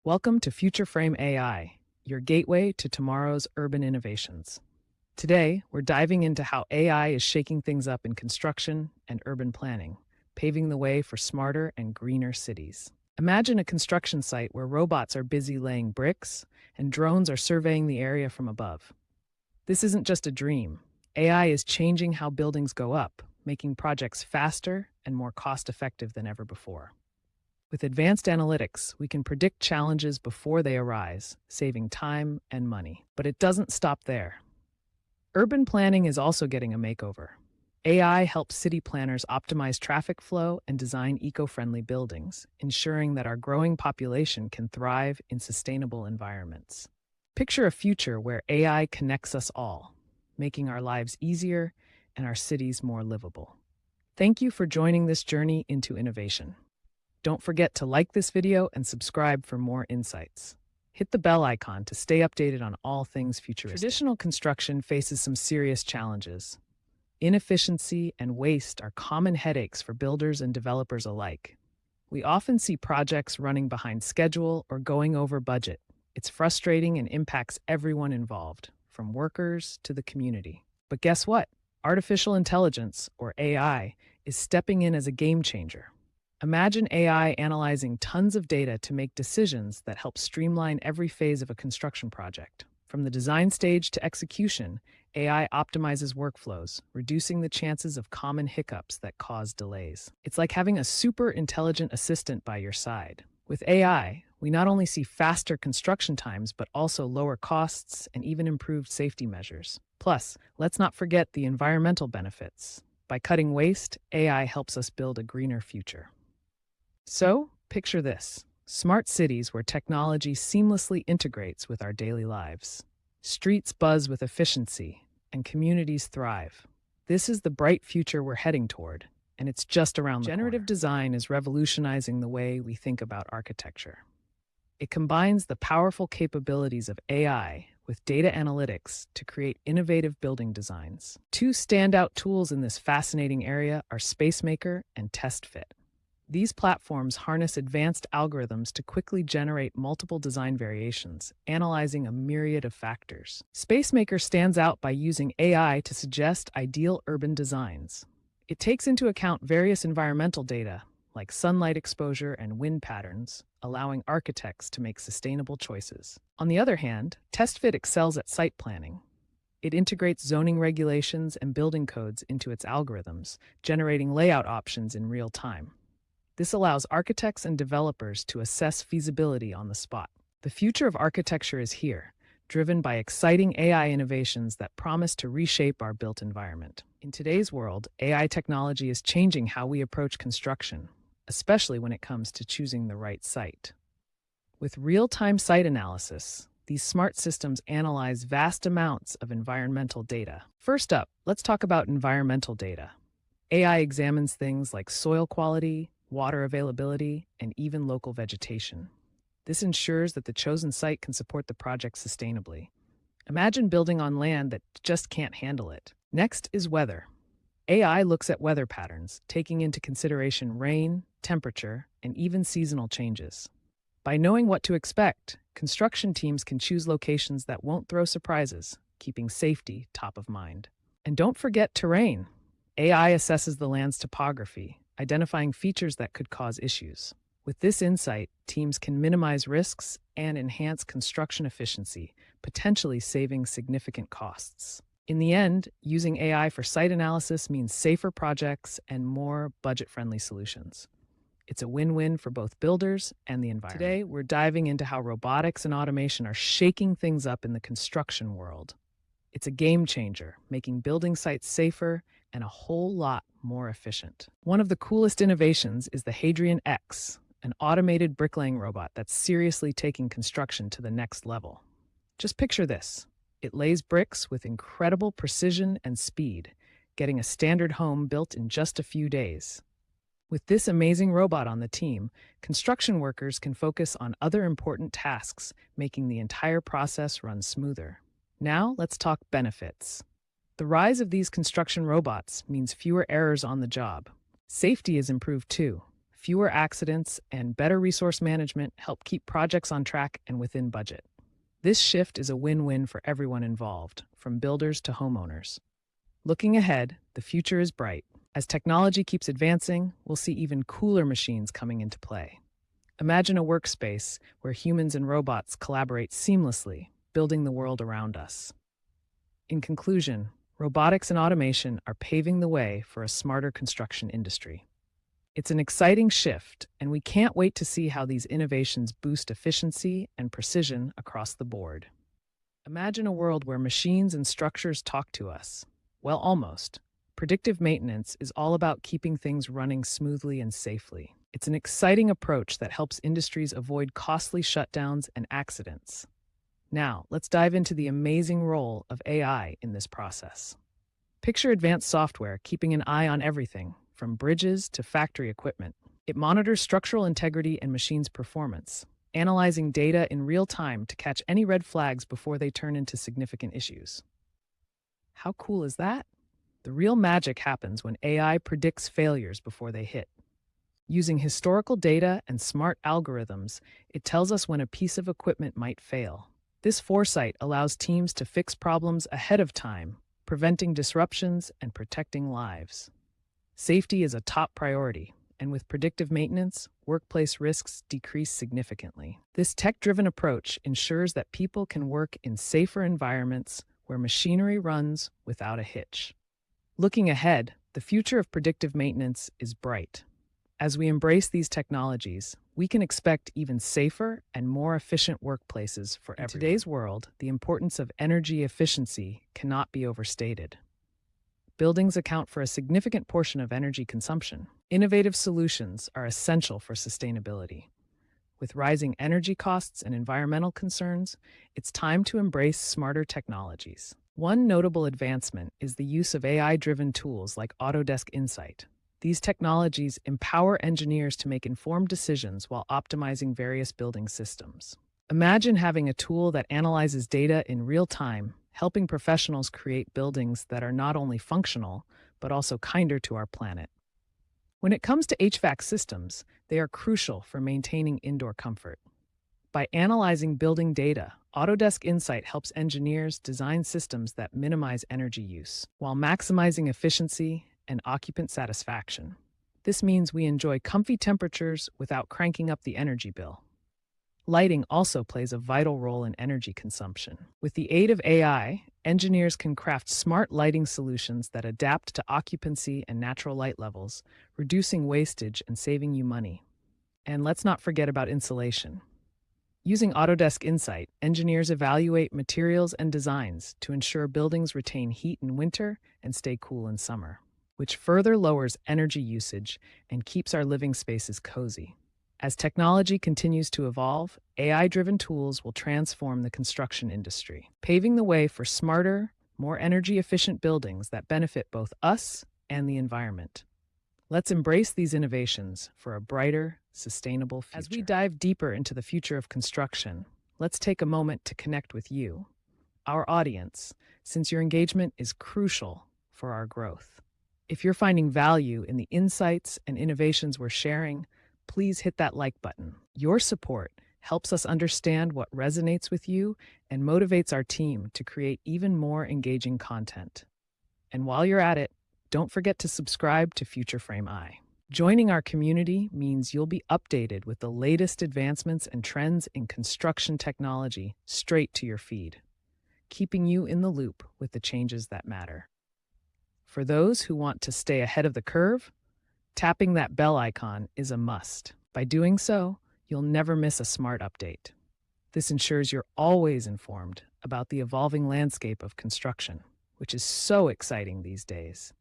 Welcome to FutureFrame AI, your gateway to tomorrow's urban innovations. Today, we're diving into how AI is shaking things up in construction and urban planning, paving the way for smarter and greener cities. Imagine a construction site where robots are busy laying bricks and drones are surveying the area from above. This isn't just a dream. AI is changing how buildings go up, making projects faster and more cost-effective than ever before. With advanced analytics, we can predict challenges before they arise, saving time and money. But it doesn't stop there. Urban planning is also getting a makeover. AI helps city planners optimize traffic flow and design eco-friendly buildings, ensuring that our growing population can thrive in sustainable environments. Picture a future where AI connects us all, making our lives easier and our cities more livable. Thank you for joining this journey into innovation. Don't forget to like this video and subscribe for more insights. Hit the bell icon to stay updated on all things futuristic. Traditional construction faces some serious challenges. Inefficiency and waste are common headaches for builders and developers alike. We often see projects running behind schedule or going over budget. It's frustrating and impacts everyone involved, from workers to the community. But guess what? Artificial intelligence, or AI, is stepping in as a game changer. Imagine AI analyzing tons of data to make decisions that help streamline every phase of a construction project. From the design stage to execution, AI optimizes workflows, reducing the chances of common hiccups that cause delays. It's like having a super intelligent assistant by your side. With AI, we not only see faster construction times, but also lower costs and even improved safety measures. Plus, let's not forget the environmental benefits. By cutting waste, AI helps us build a greener future. So, picture this: smart cities where technology seamlessly integrates with our daily lives. Streets buzz with efficiency, and communities thrive. This is the bright future we're heading toward, and it's just around the corner. Generative design is revolutionizing the way we think about architecture. It combines the powerful capabilities of AI with data analytics to create innovative building designs. Two standout tools in this fascinating area are SpaceMaker and TestFit. These platforms harness advanced algorithms to quickly generate multiple design variations, analyzing a myriad of factors. SpaceMaker stands out by using AI to suggest ideal urban designs. It takes into account various environmental data, like sunlight exposure and wind patterns, allowing architects to make sustainable choices. On the other hand, TestFit excels at site planning. It integrates zoning regulations and building codes into its algorithms, generating layout options in real time. This allows architects and developers to assess feasibility on the spot. The future of architecture is here, driven by exciting AI innovations that promise to reshape our built environment. In today's world, AI technology is changing how we approach construction, especially when it comes to choosing the right site. With real-time site analysis, these smart systems analyze vast amounts of environmental data. First up, let's talk about environmental data. AI examines things like soil quality, water availability, and even local vegetation. This ensures that the chosen site can support the project sustainably. Imagine building on land that just can't handle it. Next is weather. AI looks at weather patterns, taking into consideration rain, temperature, and even seasonal changes. By knowing what to expect, construction teams can choose locations that won't throw surprises, keeping safety top of mind. And don't forget terrain. AI assesses the land's topography, identifying features that could cause issues. With this insight, teams can minimize risks and enhance construction efficiency, potentially saving significant costs. In the end, using AI for site analysis means safer projects and more budget-friendly solutions. It's a win-win for both builders and the environment. Today, we're diving into how robotics and automation are shaking things up in the construction world. It's a game changer, making building sites safer and a whole lot more efficient. One of the coolest innovations is the Hadrian X, an automated bricklaying robot that's seriously taking construction to the next level. Just picture this. It lays bricks with incredible precision and speed, getting a standard home built in just a few days. With this amazing robot on the team, construction workers can focus on other important tasks, making the entire process run smoother. Now, let's talk benefits. The rise of these construction robots means fewer errors on the job. Safety is improved too. Fewer accidents and better resource management help keep projects on track and within budget. This shift is a win-win for everyone involved, from builders to homeowners. Looking ahead, the future is bright. As technology keeps advancing, we'll see even cooler machines coming into play. Imagine a workspace where humans and robots collaborate seamlessly, building the world around us. In conclusion, robotics and automation are paving the way for a smarter construction industry. It's an exciting shift, and we can't wait to see how these innovations boost efficiency and precision across the board. Imagine a world where machines and structures talk to us. Well, almost. Predictive maintenance is all about keeping things running smoothly and safely. It's an exciting approach that helps industries avoid costly shutdowns and accidents. Now, let's dive into the amazing role of AI in this process. Picture advanced software keeping an eye on everything, from bridges to factory equipment. It monitors structural integrity and machines' performance, analyzing data in real time to catch any red flags before they turn into significant issues. How cool is that? The real magic happens when AI predicts failures before they hit. Using historical data and smart algorithms, it tells us when a piece of equipment might fail. This foresight allows teams to fix problems ahead of time, preventing disruptions and protecting lives. Safety is a top priority, and with predictive maintenance, workplace risks decrease significantly. This tech-driven approach ensures that people can work in safer environments where machinery runs without a hitch. Looking ahead, the future of predictive maintenance is bright. As we embrace these technologies, we can expect even safer and more efficient workplaces for everyone. In today's world, the importance of energy efficiency cannot be overstated. Buildings account for a significant portion of energy consumption. Innovative solutions are essential for sustainability. With rising energy costs and environmental concerns, it's time to embrace smarter technologies. One notable advancement is the use of AI-driven tools like Autodesk Insight. These technologies empower engineers to make informed decisions while optimizing various building systems. Imagine having a tool that analyzes data in real time, helping professionals create buildings that are not only functional, but also kinder to our planet. When it comes to HVAC systems, they are crucial for maintaining indoor comfort. By analyzing building data, Autodesk Insight helps engineers design systems that minimize energy use, while maximizing efficiency and occupant satisfaction. This means we enjoy comfy temperatures without cranking up the energy bill. Lighting also plays a vital role in energy consumption. With the aid of AI, engineers can craft smart lighting solutions that adapt to occupancy and natural light levels, reducing wastage and saving you money. And let's not forget about insulation. Using Autodesk Insight, engineers evaluate materials and designs to ensure buildings retain heat in winter and stay cool in summer, which further lowers energy usage and keeps our living spaces cozy. As technology continues to evolve, AI-driven tools will transform the construction industry, paving the way for smarter, more energy-efficient buildings that benefit both us and the environment. Let's embrace these innovations for a brighter, sustainable future. As we dive deeper into the future of construction, let's take a moment to connect with you, our audience, since your engagement is crucial for our growth. If you're finding value in the insights and innovations we're sharing, please hit that like button. Your support helps us understand what resonates with you and motivates our team to create even more engaging content. And while you're at it, don't forget to subscribe to Future Frame I. Joining our community means you'll be updated with the latest advancements and trends in construction technology straight to your feed, keeping you in the loop with the changes that matter. For those who want to stay ahead of the curve, tapping that bell icon is a must. By doing so, you'll never miss a smart update. This ensures you're always informed about the evolving landscape of construction, which is so exciting these days.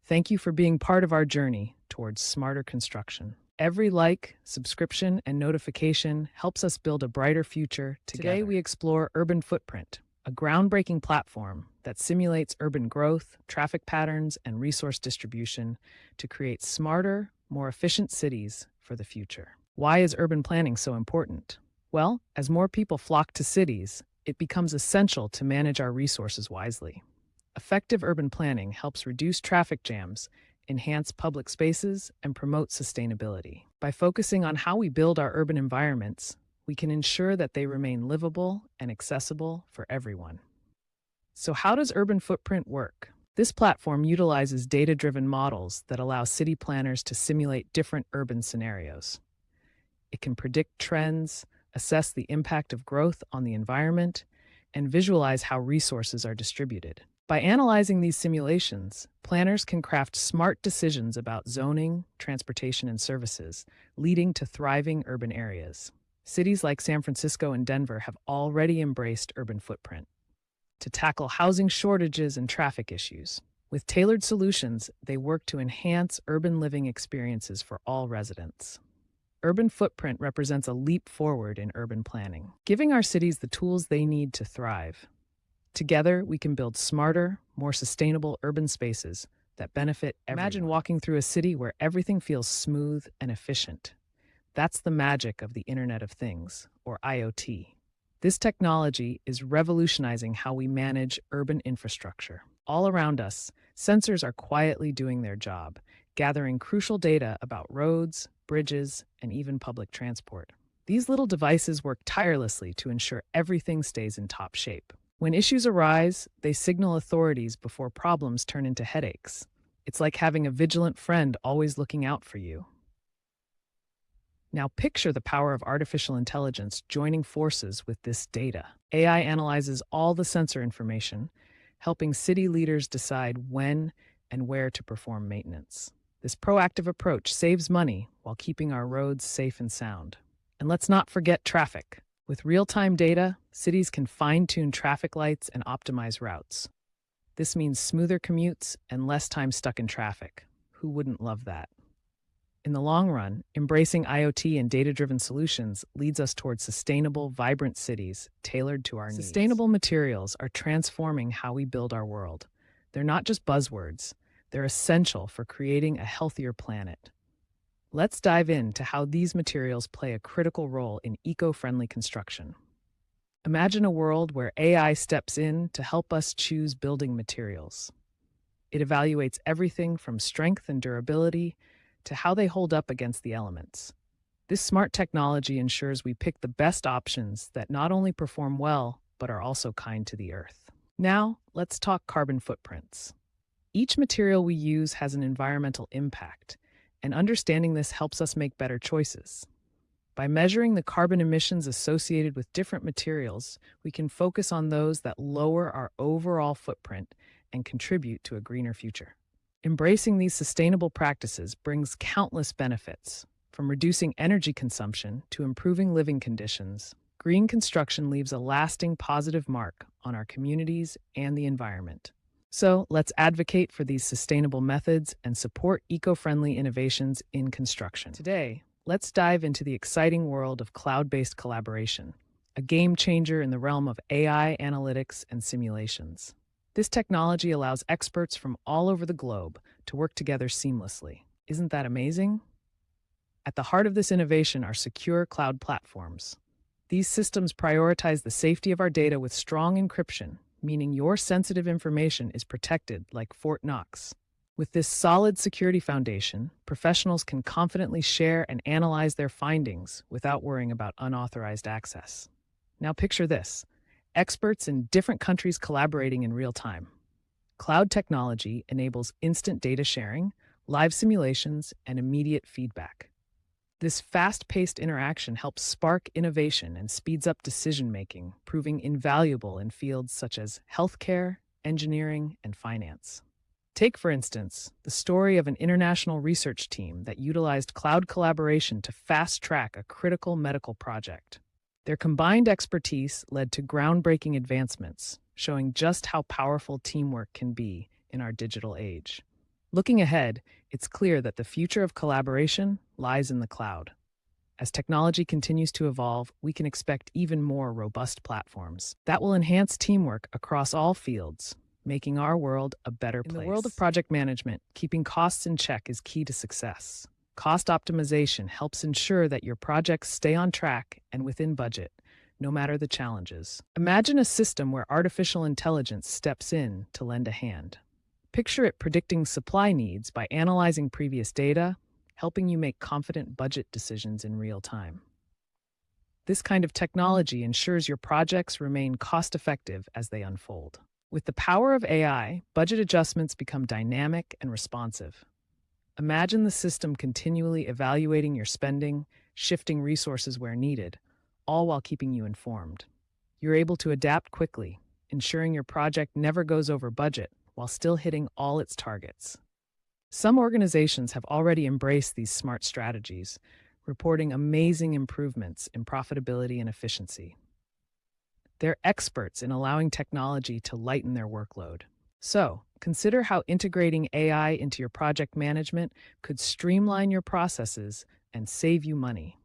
Thank you for being part of our journey towards smarter construction. Every like, subscription, and notification helps us build a brighter future together. Today, we explore Urban Footprint, a groundbreaking platform that simulates urban growth, traffic patterns, and resource distribution to create smarter, more efficient cities for the future. Why is urban planning so important? Well, as more people flock to cities, it becomes essential to manage our resources wisely. Effective urban planning helps reduce traffic jams, enhance public spaces, and promote sustainability. By focusing on how we build our urban environments, we can ensure that they remain livable and accessible for everyone. So, how does Urban Footprint work? This platform utilizes data-driven models that allow city planners to simulate different urban scenarios. It can predict trends, assess the impact of growth on the environment, and visualize how resources are distributed. By analyzing these simulations, planners can craft smart decisions about zoning, transportation, and services, leading to thriving urban areas. Cities like San Francisco and Denver have already embraced Urban Footprint to tackle housing shortages and traffic issues. With tailored solutions, they work to enhance urban living experiences for all residents. Urban Footprint represents a leap forward in urban planning, giving our cities the tools they need to thrive. Together, we can build smarter, more sustainable urban spaces that benefit everyone. Imagine walking through a city where everything feels smooth and efficient. That's the magic of the Internet of Things, or IoT. This technology is revolutionizing how we manage urban infrastructure. All around us, sensors are quietly doing their job, gathering crucial data about roads, bridges, and even public transport. These little devices work tirelessly to ensure everything stays in top shape. When issues arise, they signal authorities before problems turn into headaches. It's like having a vigilant friend always looking out for you. Now picture the power of artificial intelligence joining forces with this data. AI analyzes all the sensor information, helping city leaders decide when and where to perform maintenance. This proactive approach saves money while keeping our roads safe and sound. And let's not forget traffic. With real-time data, cities can fine-tune traffic lights and optimize routes. This means smoother commutes and less time stuck in traffic. Who wouldn't love that? In the long run, embracing IoT and data-driven solutions leads us towards sustainable, vibrant cities tailored to our needs. Sustainable materials are transforming how we build our world. They're not just buzzwords. They're essential for creating a healthier planet. Let's dive into how these materials play a critical role in eco-friendly construction. Imagine a world where AI steps in to help us choose building materials. It evaluates everything from strength and durability to how they hold up against the elements. This smart technology ensures we pick the best options that not only perform well, but are also kind to the earth. Now, let's talk carbon footprints. Each material we use has an environmental impact, and understanding this helps us make better choices. By measuring the carbon emissions associated with different materials, we can focus on those that lower our overall footprint and contribute to a greener future. Embracing these sustainable practices brings countless benefits, from reducing energy consumption to improving living conditions. Green construction leaves a lasting positive mark on our communities and the environment. So let's advocate for these sustainable methods and support eco-friendly innovations in construction. Today, let's dive into the exciting world of cloud-based collaboration, a game changer in the realm of AI analytics and simulations. This technology allows experts from all over the globe to work together seamlessly. Isn't that amazing? At the heart of this innovation are secure cloud platforms. These systems prioritize the safety of our data with strong encryption, meaning your sensitive information is protected like Fort Knox. With this solid security foundation, professionals can confidently share and analyze their findings without worrying about unauthorized access. Now picture this: experts in different countries collaborating in real time. Cloud technology enables instant data sharing, live simulations, and immediate feedback. This fast-paced interaction helps spark innovation and speeds up decision-making, proving invaluable in fields such as healthcare, engineering, and finance. Take, for instance, the story of an international research team that utilized cloud collaboration to fast-track a critical medical project. Their combined expertise led to groundbreaking advancements, showing just how powerful teamwork can be in our digital age. Looking ahead, it's clear that the future of collaboration lies in the cloud. As technology continues to evolve, we can expect even more robust platforms that will enhance teamwork across all fields, making our world a better place. In the world of project management, keeping costs in check is key to success. Cost optimization helps ensure that your projects stay on track and within budget, no matter the challenges. Imagine a system where artificial intelligence steps in to lend a hand. Picture it predicting supply needs by analyzing previous data, helping you make confident budget decisions in real time. This kind of technology ensures your projects remain cost-effective as they unfold. With the power of AI, budget adjustments become dynamic and responsive. Imagine the system continually evaluating your spending, shifting resources where needed, all while keeping you informed. You're able to adapt quickly, ensuring your project never goes over budget while still hitting all its targets. Some organizations have already embraced these smart strategies, reporting amazing improvements in profitability and efficiency. They're experts in allowing technology to lighten their workload. So, consider how integrating AI into your project management could streamline your processes and save you money.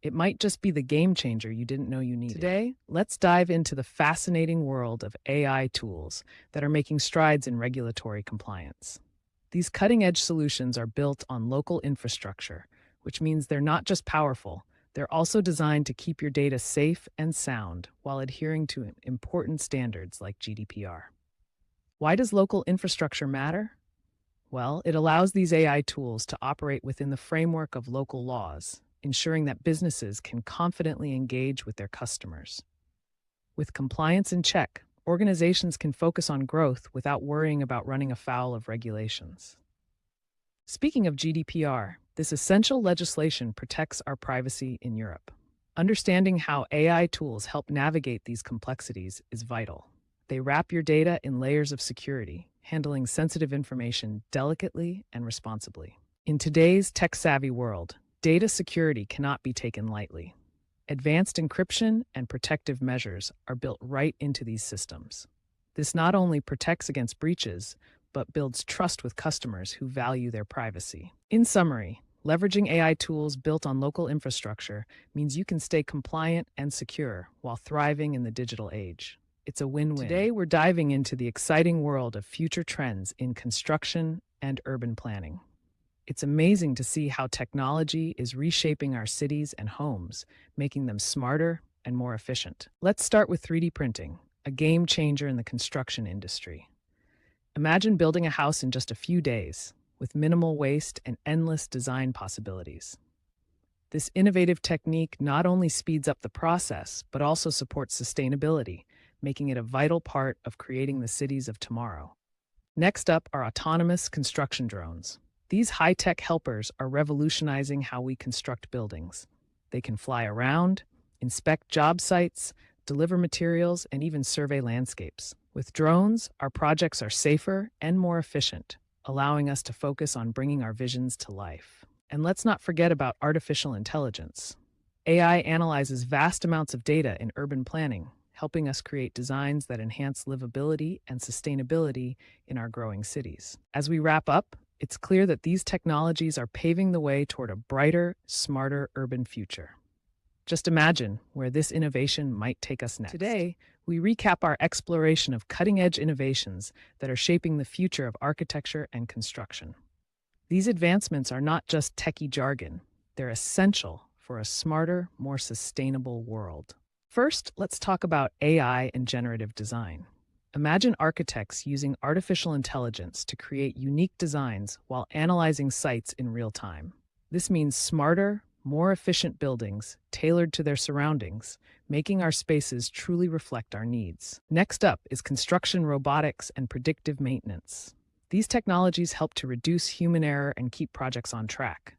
It might just be the game changer you didn't know you needed. Today, let's dive into the fascinating world of AI tools that are making strides in regulatory compliance. These cutting-edge solutions are built on local infrastructure, which means they're not just powerful, they're also designed to keep your data safe and sound while adhering to important standards like GDPR. Why does local infrastructure matter? Well, it allows these AI tools to operate within the framework of local laws, ensuring that businesses can confidently engage with their customers. With compliance in check, organizations can focus on growth without worrying about running afoul of regulations. Speaking of GDPR, this essential legislation protects our privacy in Europe. Understanding how AI tools help navigate these complexities is vital. They wrap your data in layers of security, handling sensitive information delicately and responsibly. In today's tech-savvy world, data security cannot be taken lightly. Advanced encryption and protective measures are built right into these systems. This not only protects against breaches, but builds trust with customers who value their privacy. In summary, leveraging AI tools built on local infrastructure means you can stay compliant and secure while thriving in the digital age. It's a win-win. Today, we're diving into the exciting world of future trends in construction and urban planning. It's amazing to see how technology is reshaping our cities and homes, making them smarter and more efficient. Let's start with 3D printing, a game changer in the construction industry. Imagine building a house in just a few days, with minimal waste and endless design possibilities. This innovative technique not only speeds up the process, but also supports sustainability, making it a vital part of creating the cities of tomorrow. Next up are autonomous construction drones. These high-tech helpers are revolutionizing how we construct buildings. They can fly around, inspect job sites, deliver materials, and even survey landscapes. With drones, our projects are safer and more efficient, allowing us to focus on bringing our visions to life. And let's not forget about artificial intelligence. AI analyzes vast amounts of data in urban planning, helping us create designs that enhance livability and sustainability in our growing cities. As we wrap up, it's clear that these technologies are paving the way toward a brighter, smarter urban future. Just imagine where this innovation might take us next. Today, we recap our exploration of cutting-edge innovations that are shaping the future of architecture and construction. These advancements are not just techie jargon, they're essential for a smarter, more sustainable world. First, let's talk about AI and generative design. Imagine architects using artificial intelligence to create unique designs while analyzing sites in real time. This means smarter, more efficient buildings tailored to their surroundings, making our spaces truly reflect our needs. Next up is construction robotics and predictive maintenance. These technologies help to reduce human error and keep projects on track.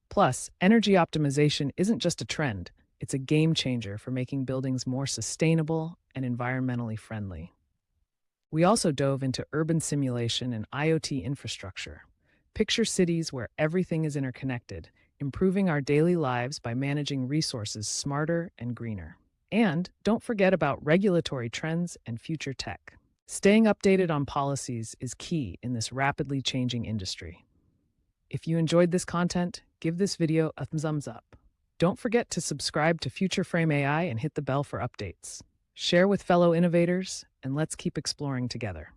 Plus, energy optimization isn't just a trend, it's a game changer for making buildings more sustainable and environmentally friendly. We also dove into urban simulation and IoT infrastructure. Picture cities where everything is interconnected, improving our daily lives by managing resources smarter and greener. And don't forget about regulatory trends and future tech. Staying updated on policies is key in this rapidly changing industry. If you enjoyed this content, give this video a thumbs up. Don't forget to subscribe to Future Frame AI and hit the bell for updates. Share with fellow innovators, and let's keep exploring together.